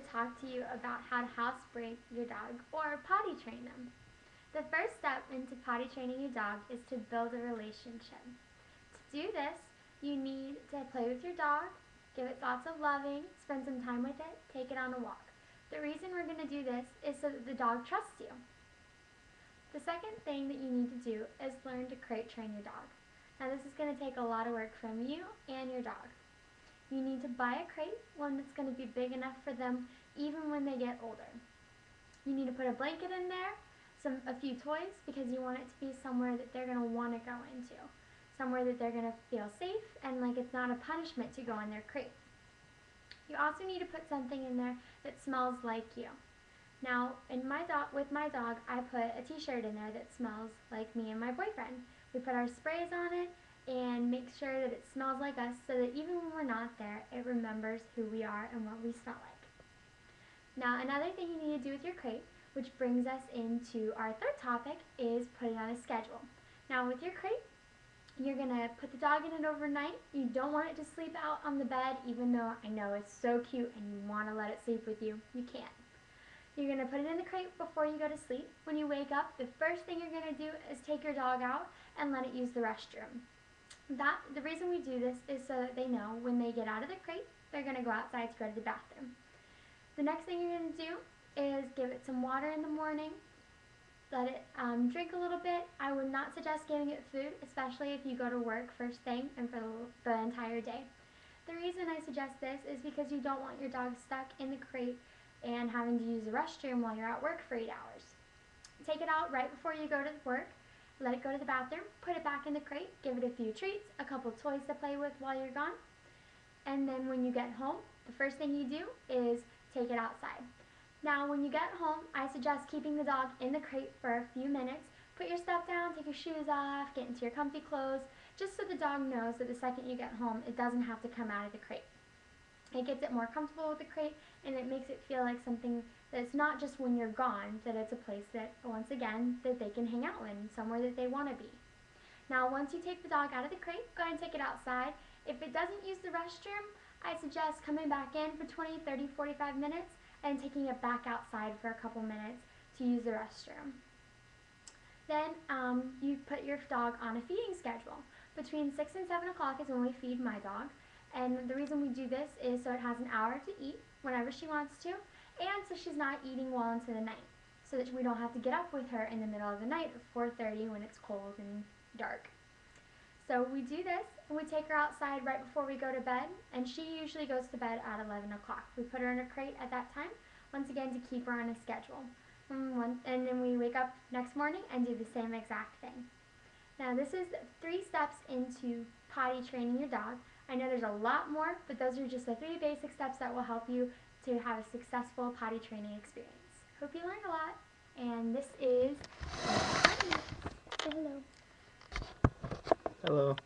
to talk to you about how to house break your dog or potty train them. The first step into potty training your dog is to build a relationship. To do this, you need to play with your dog, give it lots of loving, spend some time with it, take it on a walk. The reason we're going to do this is so that the dog trusts you. The second thing that you need to do is learn to crate train your dog. Now this is going to take a lot of work from you and your dog. You need to buy a crate, one that's going to be big enough for them even when they get older. You need to put a blanket in there, a few toys, because you want it to be somewhere that they're going to want to go into. Somewhere that they're going to feel safe and like it's not a punishment to go in their crate. You also need to put something in there that smells like you. Now, with my dog, I put a t-shirt in there that smells like me and my boyfriend. We put our sprays on it and make sure that it smells like us so that even when we're not there, it remembers who we are and what we smell like. Now, another thing you need to do with your crate, which brings us into our third topic, is put it on a schedule. Now, with your crate, you're going to put the dog in it overnight. You don't want it to sleep out on the bed, even though I know it's so cute and you want to let it sleep with you. You can't. You're going to put it in the crate before you go to sleep. When you wake up, the first thing you're going to do is take your dog out and let it use the restroom. The reason we do this is so that they know when they get out of the crate, they're going to go outside to go to the bathroom. The next thing you're going to do is give it some water in the morning. Let it drink a little bit. I would not suggest giving it food, especially if you go to work first thing and for the entire day. The reason I suggest this is because you don't want your dog stuck in the crate and having to use the restroom while you're at work for 8 hours. Take it out right before you go to work. Let it go to the bathroom, put it back in the crate, give it a few treats, a couple toys to play with while you're gone. And then when you get home, the first thing you do is take it outside. Now when you get home, I suggest keeping the dog in the crate for a few minutes. Put your stuff down, take your shoes off, get into your comfy clothes, just so the dog knows that the second you get home, it doesn't have to come out of the crate. It gets it more comfortable with the crate, and it makes it feel like something that's not just when you're gone, that it's a place that, once again, that they can hang out in, somewhere that they want to be. Now, once you take the dog out of the crate, go ahead and take it outside. If it doesn't use the restroom, I suggest coming back in for 20, 30, 45 minutes and taking it back outside for a couple minutes to use the restroom. Then you put your dog on a feeding schedule. Between 6 and 7 o'clock is when we feed my dog. And the reason we do this is so it has an hour to eat whenever she wants to, and so she's not eating well into the night, so that we don't have to get up with her in the middle of the night at 4:30 when it's cold and dark. So we do this, and we take her outside right before we go to bed, and she usually goes to bed at 11 o'clock. We put her in a crate at that time, once again to keep her on a schedule. And then we wake up next morning and do the same exact thing. Now this is 3 steps into potty training your dog. I know there's a lot more, but those are just the 3 basic steps that will help you to have a successful potty training experience. Hope you learned a lot, and this is... Say hello. Hello.